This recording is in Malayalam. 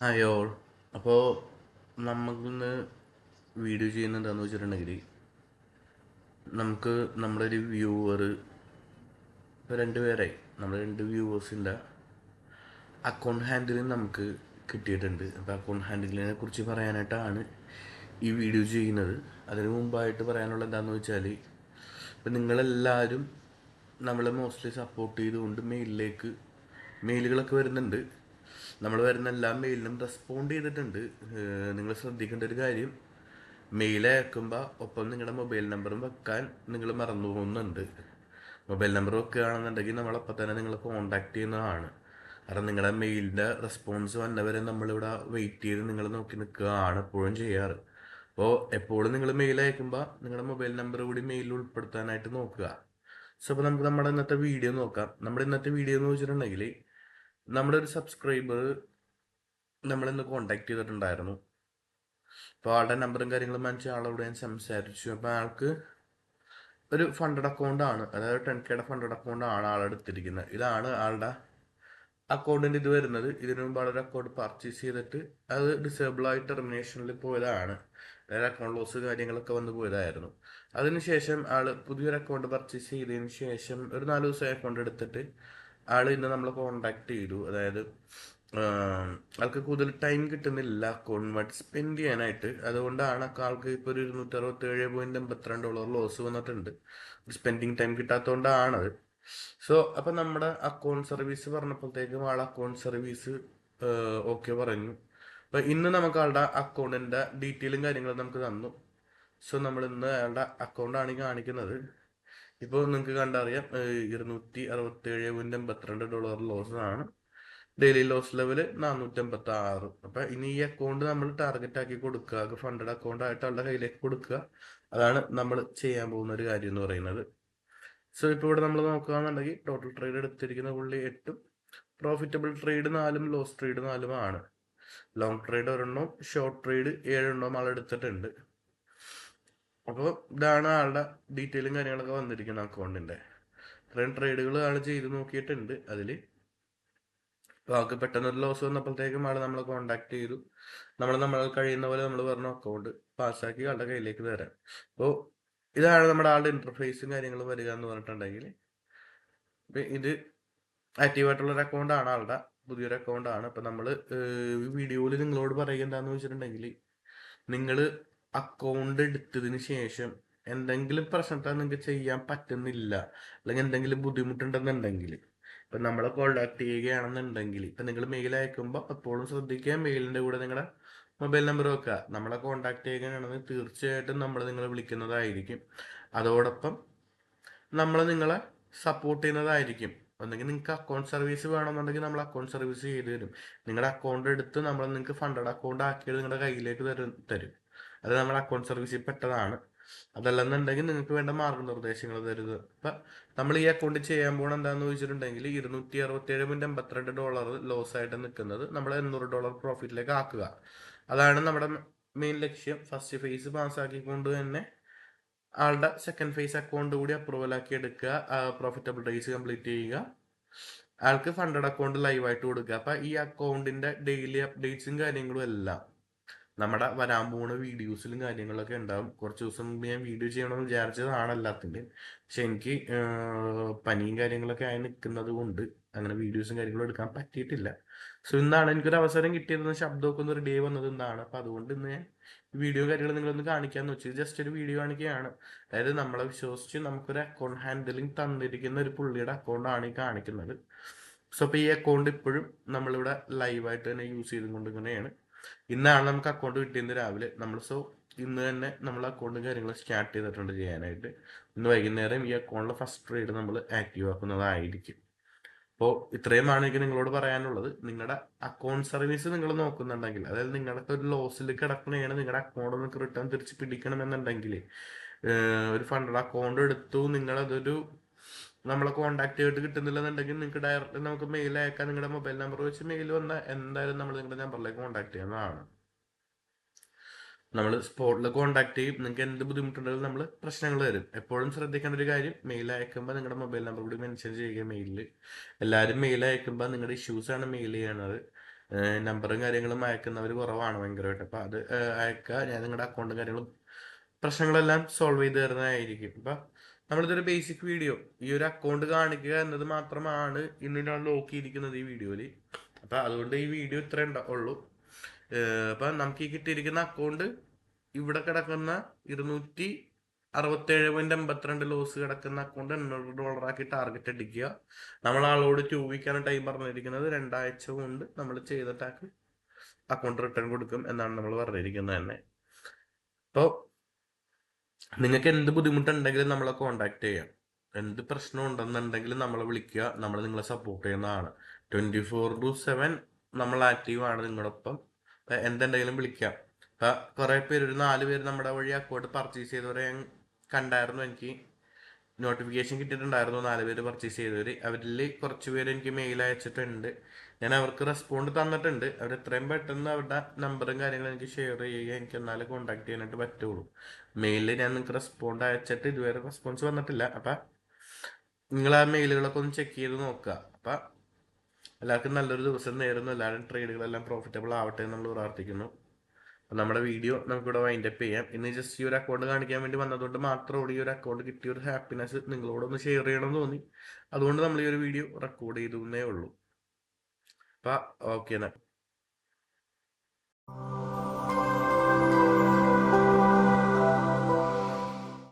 അയ്യോൾ അപ്പോൾ നമുക്കിന്ന് വീഡിയോ ചെയ്യുന്നുണ്ടെന്ന് വെച്ചിട്ടുണ്ടെങ്കിൽ നമുക്ക് നമ്മുടെ ഒരു വ്യൂവർ ഇപ്പോൾ രണ്ടുപേരായി നമ്മുടെ രണ്ട് വ്യൂവേഴ്സിൻ്റെ അക്കൗണ്ട് ഹാൻഡിലും നമുക്ക് കിട്ടിയിട്ടുണ്ട്. അപ്പോൾ അക്കൗണ്ട് ഹാൻഡിലിനെ കുറിച്ച് പറയാനായിട്ടാണ് ഈ വീഡിയോ ചെയ്യുന്നത്. അതിന് മുമ്പായിട്ട് പറയാനുള്ള എന്താണെന്ന് വെച്ചാൽ ഇപ്പം നിങ്ങളെല്ലാവരും നമ്മളെ മോസ്റ്റ്ലി സപ്പോർട്ട് ചെയ്തുകൊണ്ട് മെയിലുകളൊക്കെ വരുന്നുണ്ട്. നമ്മൾ വരുന്ന എല്ലാ മെയിലിനും റെസ്പോണ്ട് ചെയ്തിട്ടുണ്ട്. നിങ്ങൾ ശ്രദ്ധിക്കേണ്ട ഒരു കാര്യം, മെയിൽ അയക്കുമ്പോൾ ഒപ്പം നിങ്ങളുടെ മൊബൈൽ നമ്പറും വെക്കാൻ നിങ്ങൾ മറന്നു പോകുന്നുണ്ട്. മൊബൈൽ നമ്പർ വെക്കുകയാണെന്നുണ്ടെങ്കിൽ നമ്മളപ്പം തന്നെ നിങ്ങൾ കോൺടാക്ട് ചെയ്യുന്നതാണ്. കാരണം നിങ്ങളുടെ മെയിലിൻ്റെ റെസ്പോൺസ് വന്നവരെ നമ്മളിവിടെ വെയിറ്റ് ചെയ്ത് നിങ്ങൾ നോക്കി നിൽക്കുകയാണ് എപ്പോഴും ചെയ്യാറ്. അപ്പോൾ എപ്പോഴും നിങ്ങൾ മെയിൽ അയക്കുമ്പോൾ നിങ്ങളുടെ മൊബൈൽ നമ്പർ കൂടി മെയിലിൽ ഉൾപ്പെടുത്താനായിട്ട് നോക്കുക. സോ അപ്പോൾ നമുക്ക് നമ്മുടെ ഇന്നത്തെ വീഡിയോ നോക്കാം. നമ്മുടെ ഇന്നത്തെ വീഡിയോ എന്ന് വെച്ചിട്ടുണ്ടെങ്കിൽ നമ്മുടെ ഒരു സബ്സ്ക്രൈബർ നമ്മളിന്ന് കോൺടാക്ട് ചെയ്തിട്ടുണ്ടായിരുന്നു. അപ്പോൾ ആളുടെ നമ്പറും കാര്യങ്ങളും മനസ്സിൽ ആളോട് ഞാൻ സംസാരിച്ചു. അപ്പോൾ ആൾക്ക് ഒരു ഫണ്ടഡ് അക്കൗണ്ടാണ്, അതായത് 10K ഫണ്ടഡ് അക്കൗണ്ടാണ് ആളെടുത്തിരിക്കുന്നത്. ഇതാണ് ആളുടെ അക്കൗണ്ടിൻ്റെ ഇത് വരുന്നത്. ഇതിനു മുമ്പ് ആളൊരു അക്കൗണ്ട് പർച്ചേസ് ചെയ്തിട്ട് അത് ഡിസേബിളായി ടെർമിനേഷനിൽ പോയതാണ്. അതായത് അക്കൗണ്ട് ലോസ് കാര്യങ്ങളൊക്കെ വന്നു പോയതായിരുന്നു. അതിനുശേഷം ആൾ പുതിയൊരു അക്കൗണ്ട് പർച്ചേസ് ചെയ്തതിന് ശേഷം ഒരു 4 ദിവസം അക്കൗണ്ട് എടുത്തിട്ട് ആൾ ഇന്ന് നമ്മളെ കോൺടാക്ട് ചെയ്തു. അതായത് ആൾക്ക് കൂടുതൽ ടൈം കിട്ടുന്നില്ല അക്കൗണ്ട് സ്പെൻഡ് ചെയ്യാനായിട്ട്. അതുകൊണ്ടാണ് ആൾക്ക് ഇപ്പോൾ ഒരു $267.82 ലോസ് വന്നിട്ടുണ്ട്. Spending time കിട്ടാത്തതുകൊണ്ടാണത്. സോ അപ്പം നമ്മുടെ അക്കൗണ്ട് സർവീസ് പറഞ്ഞപ്പോഴത്തേക്കും ആൾ അക്കൗണ്ട് സർവീസ് ഓക്കെ പറഞ്ഞു. അപ്പം ഇന്ന് നമുക്ക് ആളുടെ അക്കൗണ്ടിൻ്റെ ഡീറ്റെയിലും കാര്യങ്ങളും നമുക്ക് തന്നു. സോ നമ്മൾ ഇന്ന് അയാളുടെ അക്കൗണ്ടാണ് കാണിക്കുന്നത്. ഇപ്പോൾ നിങ്ങൾക്ക് കണ്ടറിയാം, $267.82 ലോസ് ആണ്. Daily loss level 456. അപ്പം ഇനി ഈ അക്കൗണ്ട് നമ്മൾ ടാർഗറ്റ് ആക്കി കൊടുക്കുക, ഫണ്ടഡ് അക്കൗണ്ട് ആയിട്ട് ആളുടെ കയ്യിലേക്ക് കൊടുക്കുക. അതാണ് നമ്മൾ ചെയ്യാൻ പോകുന്ന ഒരു കാര്യം എന്ന് പറയുന്നത്. സോ ഇപ്പോൾ ഇവിടെ നമ്മൾ നോക്കുകയാണെന്നുണ്ടെങ്കിൽ ടോട്ടൽ ട്രേഡ് എടുത്തിരിക്കുന്ന പുള്ളി 8, പ്രോഫിറ്റബിൾ ട്രേഡ് 4, ലോസ് ട്രേഡ് 4 ആണ്. ലോങ് ട്രേഡ് 1, ഷോർട്ട് ട്രേഡ് 7 ആൾ എടുത്തിട്ടുണ്ട്. അപ്പോൾ ഇതാണ് ആളുടെ ഡീറ്റെയിലും കാര്യങ്ങളൊക്കെ വന്നിരിക്കുന്ന അക്കൗണ്ടിൻ്റെ. ഇത്രയും ട്രേഡുകൾ ആൾ ചെയ്ത് നോക്കിയിട്ടുണ്ട്. അതിൽ ആൾക്ക് പെട്ടെന്നൊരു ലോസ് വന്നപ്പോഴത്തേക്കും ആൾ നമ്മളെ കോൺടാക്ട് ചെയ്തു. നമ്മൾ കഴിയുന്ന പോലെ നമ്മൾ പറഞ്ഞു അക്കൗണ്ട് പാസ്സാക്കി ആളുടെ കയ്യിലേക്ക് തരാം. അപ്പോൾ ഇതാണ് നമ്മുടെ ആളുടെ ഇന്റർഫേസും കാര്യങ്ങളും വരിക എന്ന് പറഞ്ഞിട്ടുണ്ടെങ്കിൽ. ഇത് ആക്റ്റീവായിട്ടുള്ളൊരു അക്കൗണ്ടാണ്, ആളുടെ പുതിയൊരു അക്കൗണ്ടാണ്. അപ്പം നമ്മൾ വീഡിയോയിൽ നിങ്ങളോട് പറയുക എന്താണെന്ന് വെച്ചിട്ടുണ്ടെങ്കിൽ, നിങ്ങൾ അക്കൗണ്ട് എടുത്തതിന് ശേഷം എന്തെങ്കിലും പ്രശ്നത്താൽ നിങ്ങൾക്ക് ചെയ്യാൻ പറ്റുന്നില്ല, അല്ലെങ്കിൽ എന്തെങ്കിലും ബുദ്ധിമുട്ടുണ്ടെന്നുണ്ടെങ്കിൽ ഇപ്പം നമ്മളെ കോൺടാക്ട് ചെയ്യുകയാണെന്നുണ്ടെങ്കിൽ, ഇപ്പം നിങ്ങൾ മെയിൽ അയക്കുമ്പോൾ എപ്പോഴും ശ്രദ്ധിക്കുക, മെയിലിൻ്റെ കൂടെ നിങ്ങളുടെ മൊബൈൽ നമ്പർ വെക്കുക. നമ്മളെ കോൺടാക്ട് ചെയ്യുകയാണെന്ന് തീർച്ചയായിട്ടും നമ്മൾ നിങ്ങളെ വിളിക്കുന്നതായിരിക്കും. അതോടൊപ്പം നമ്മൾ നിങ്ങളെ സപ്പോർട്ട് ചെയ്യുന്നതായിരിക്കും. ഒന്നെങ്കിൽ നിങ്ങൾക്ക് അക്കൗണ്ട് സർവീസ് വേണമെന്നുണ്ടെങ്കിൽ നമ്മൾ അക്കൗണ്ട് സർവീസ് ചെയ്ത് തരും. നിങ്ങളുടെ അക്കൗണ്ട് എടുത്ത് നമ്മൾ നിങ്ങൾക്ക് ഫണ്ടഡ് അക്കൗണ്ട് ആക്കിയത് നിങ്ങളുടെ കയ്യിലേക്ക് തരും. അത് നമ്മുടെ അക്കൗണ്ട് സർവീസിൽ പെട്ടതാണ്. അതല്ലെന്നുണ്ടെങ്കിൽ നിങ്ങൾക്ക് വേണ്ട മാർഗനിർദ്ദേശങ്ങൾ തരുക. അപ്പം നമ്മൾ ഈ അക്കൗണ്ട് ചെയ്യാൻ പോകണം എന്താണെന്ന് ചോദിച്ചിട്ടുണ്ടെങ്കിൽ, $267.82 ലോസ് ആയിട്ട് നിൽക്കുന്നത് നമ്മൾ $800 പ്രോഫിറ്റിലേക്ക് ആക്കുക. അതാണ് നമ്മുടെ മെയിൻ ലക്ഷ്യം. ഫസ്റ്റ് ഫേസ് പാസ്സാക്കിക്കൊണ്ട് തന്നെ ആളുടെ സെക്കൻഡ് ഫേസ് അക്കൗണ്ട് കൂടി അപ്രൂവൽ ആക്കി എടുക്കുക, പ്രോഫിറ്റബിൾ റേസ് കംപ്ലീറ്റ് ചെയ്യുക, ആൾക്ക് ഫണ്ടഡ് അക്കൗണ്ട് ലൈവായിട്ട് കൊടുക്കുക. അപ്പം ഈ അക്കൗണ്ടിൻ്റെ ഡെയിലി അപ്ഡേറ്റ്സും കാര്യങ്ങളും എല്ലാം നമ്മുടെ വരാൻ പോകുന്ന വീഡിയോസിലും കാര്യങ്ങളൊക്കെ ഉണ്ടാവും. കുറച്ച് ദിവസം മുമ്പ് ഞാൻ വീഡിയോ ചെയ്യണമെന്ന് വിചാരിച്ചതാണ് എല്ലാത്തിൻ്റെയും. പക്ഷെ എനിക്ക് പനിയും കാര്യങ്ങളൊക്കെ ആയി നിൽക്കുന്നത് കൊണ്ട് അങ്ങനെ വീഡിയോസും കാര്യങ്ങളും എടുക്കാൻ പറ്റിയിട്ടില്ല. സോ ഇന്നാണ് എനിക്കൊരു അവസരം കിട്ടിയതെന്ന്, ശബ്ദമൊക്കെ ഒന്ന് റെഡി ആയി വന്നത് ഇന്നാണ്. അപ്പം അതുകൊണ്ട് ഇന്ന് ഞാൻ വീഡിയോ കാര്യങ്ങൾ നിങ്ങളൊന്ന് കാണിക്കാമെന്ന് വെച്ചു. ജസ്റ്റ് ഒരു വീഡിയോ കാണിക്കുകയാണ്. അതായത് നമ്മളെ വിശ്വസിച്ച് നമുക്കൊരു അക്കൗണ്ട് ഹാൻഡിലിംഗ് തന്നിരിക്കുന്ന ഒരു പുള്ളിയുടെ അക്കൗണ്ടാണ് ഈ കാണിക്കുന്നത്. സോ അപ്പോൾ ഈ അക്കൗണ്ട് ഇപ്പോഴും നമ്മളിവിടെ ലൈവായിട്ട് തന്നെ യൂസ് ചെയ്തുകൊണ്ട് ഇങ്ങനെയാണ്. ഇന്നാണ് നമുക്ക് അക്കൗണ്ട് കിട്ടിയത് രാവിലെ. ഇന്ന് തന്നെ നമ്മൾ അക്കൗണ്ടും കാര്യങ്ങളും സ്റ്റാർട്ട് ചെയ്തിട്ടുണ്ട് ചെയ്യാനായിട്ട്. ഇന്ന് വൈകുന്നേരം ഈ അക്കൗണ്ടിലെ ഫസ്റ്റ് ട്രേഡ് നമ്മൾ ആക്റ്റീവ് ആക്കുന്നതായിരിക്കും. അപ്പോൾ ഇത്രയുമാണ് എനിക്ക് നിങ്ങളോട് പറയാനുള്ളത്. നിങ്ങളുടെ അക്കൗണ്ട് സർവീസ് നിങ്ങൾ നോക്കുന്നുണ്ടെങ്കിൽ, അതായത് നിങ്ങൾക്ക് ഒരു ലോസിൽ കിടക്കണയാണ്, നിങ്ങളുടെ അക്കൗണ്ട് നിങ്ങൾക്ക് റിട്ടേൺ തിരിച്ച് പിടിക്കണമെന്നുണ്ടെങ്കിൽ, ഒരു ഫണ്ടഡ് അക്കൗണ്ട് എടുത്തു, നിങ്ങളതൊരു നമ്മളെ കോൺടാക്ട് ചെയ്തിട്ട് കിട്ടുന്നില്ലെന്നുണ്ടെങ്കിൽ നിങ്ങൾക്ക് ഡയറക്റ്റ് നമുക്ക് മെയിൽ അയക്കാം. നിങ്ങളുടെ മൊബൈൽ നമ്പർ വെച്ച് മെയിൽ വന്നാൽ എന്തായാലും നമ്മൾ നിങ്ങളുടെ നമ്പറിലേക്ക് കോൺടാക്ട് ചെയ്യുന്നതാണ്. നമ്മൾ സ്പോട്ടിൽ കോൺടാക്ട് ചെയ്യും. നിങ്ങൾക്ക് എന്ത് ബുദ്ധിമുട്ടുണ്ടെങ്കിലും നമ്മൾ പ്രശ്നങ്ങൾ തരും. എപ്പോഴും ശ്രദ്ധിക്കേണ്ട ഒരു കാര്യം, മെയിൽ അയക്കുമ്പോൾ നിങ്ങളുടെ മൊബൈൽ നമ്പർ കൂടി മെൻഷൻ ചെയ്യുക മെയിലിൽ. എല്ലാവരും മെയിൽ അയക്കുമ്പോൾ നിങ്ങളുടെ ഇഷ്യൂസാണ് മെയിൽ ചെയ്യണത്. നമ്പറും കാര്യങ്ങളും അയക്കുന്നവർ കുറവാണ് ഭയങ്കരമായിട്ട്. അപ്പം അത് അയക്കുക, ഞാൻ നിങ്ങളുടെ അക്കൗണ്ടും കാര്യങ്ങളും പ്രശ്നങ്ങളെല്ലാം സോൾവ് ചെയ്ത് തരുന്നതായിരിക്കും. അപ്പം നമ്മളിതൊരു ബേസിക് വീഡിയോ, ഈ ഒരു അക്കൗണ്ട് കാണിക്കുക എന്നത് മാത്രമാണ് ഇന്ന് ഞാൻ നോക്കിയിരിക്കുന്നത് ഈ വീഡിയോയിൽ. അപ്പം അതുകൊണ്ട് ഈ വീഡിയോ ഇത്രേ ഉള്ളൂ. അപ്പം നമുക്ക് ഈ കിട്ടിയിരിക്കുന്ന അക്കൗണ്ട് ഇവിടെ കിടക്കുന്ന 267.82 ലോസ് കിടക്കുന്ന അക്കൗണ്ട് $800 ആക്കി ടാർഗറ്റ് അടിക്കുക. നമ്മൾ ആളോട് 2 വീക്കാണ് ടൈം പറഞ്ഞിരിക്കുന്നത്. 2 ആഴ്ച കൊണ്ട് നമ്മൾ ചെയ്തിട്ടാക്കി അക്കൗണ്ട് റിട്ടേൺ കൊടുക്കും എന്നാണ് നമ്മൾ പറഞ്ഞിരിക്കുന്നത് തന്നെ. അപ്പോൾ നിങ്ങൾക്ക് എന്ത് ബുദ്ധിമുട്ടുണ്ടെങ്കിലും നമ്മളെ കോണ്ടാക്ട് ചെയ്യാം. എന്ത് പ്രശ്നം ഉണ്ടെന്നുണ്ടെങ്കിലും നമ്മളെ വിളിക്കുക. നമ്മൾ നിങ്ങളെ സപ്പോർട്ട് ചെയ്യുന്നതാണ്. 24/7 നമ്മൾ ആക്റ്റീവാണ് നിങ്ങളോടൊപ്പം. എന്തുണ്ടെങ്കിലും വിളിക്കാം. അപ്പം കുറേ പേര്, ഒരു 4 പേര് നമ്മുടെ വഴി അക്കൗണ്ട് പർച്ചേസ് ചെയ്തവരെ ഞാൻ കണ്ടായിരുന്നു. എനിക്ക് നോട്ടിഫിക്കേഷൻ കിട്ടിയിട്ടുണ്ടായിരുന്നു 4 പേര് പർച്ചേസ് ചെയ്തവർ. അവരിൽ കുറച്ച് പേര് എനിക്ക് മെയിൽ അയച്ചിട്ടുണ്ട്. ഞാൻ അവർക്ക് റെസ്പോണ്ട് തന്നിട്ടുണ്ട്. അവർ എത്രയും പെട്ടെന്ന് അവരുടെ നമ്പറും കാര്യങ്ങളും എനിക്ക് ഷെയർ ചെയ്യുക, എനിക്ക് എന്നാലും കോൺടാക്ട് ചെയ്യാനായിട്ട് പറ്റുള്ളൂ. മെയിലിൽ ഞാൻ നിങ്ങൾക്ക് റെസ്പോണ്ട് അയച്ചിട്ട് ഇതുവരെ റെസ്പോൺസ് വന്നിട്ടില്ല. അപ്പം നിങ്ങൾ ആ മെയിലുകളൊക്കെ ഒന്ന് ചെക്ക് ചെയ്ത് നോക്കുക. അപ്പം എല്ലാവർക്കും നല്ലൊരു ദിവസം നേരുന്നു. എല്ലാവരും ട്രേഡുകളെല്ലാം പ്രോഫിറ്റബിൾ ആവട്ടെ എന്ന് നമ്മൾ പ്രാർത്ഥിക്കുന്നു. അപ്പം നമ്മുടെ വീഡിയോ നമുക്കിവിടെ വൈൻഡപ്പ് ചെയ്യാം. ഇന്ന് ജസ്റ്റ് ഈ ഒരു അക്കൗണ്ട് കാണിക്കാൻ വേണ്ടി വന്നതുകൊണ്ട് മാത്രം ഈ ഒരു അക്കൗണ്ട് കിട്ടിയ ഒരു ഹാപ്പിനെസ് നിങ്ങളോടൊന്ന് ഷെയർ ചെയ്യണമെന്ന് തോന്നി. അതുകൊണ്ട് നമ്മൾ ഈ ഒരു വീഡിയോ റെക്കോർഡ് ചെയ്തേ ഉള്ളൂ. അപ്പം ഓക്കെ എന്നാൽ.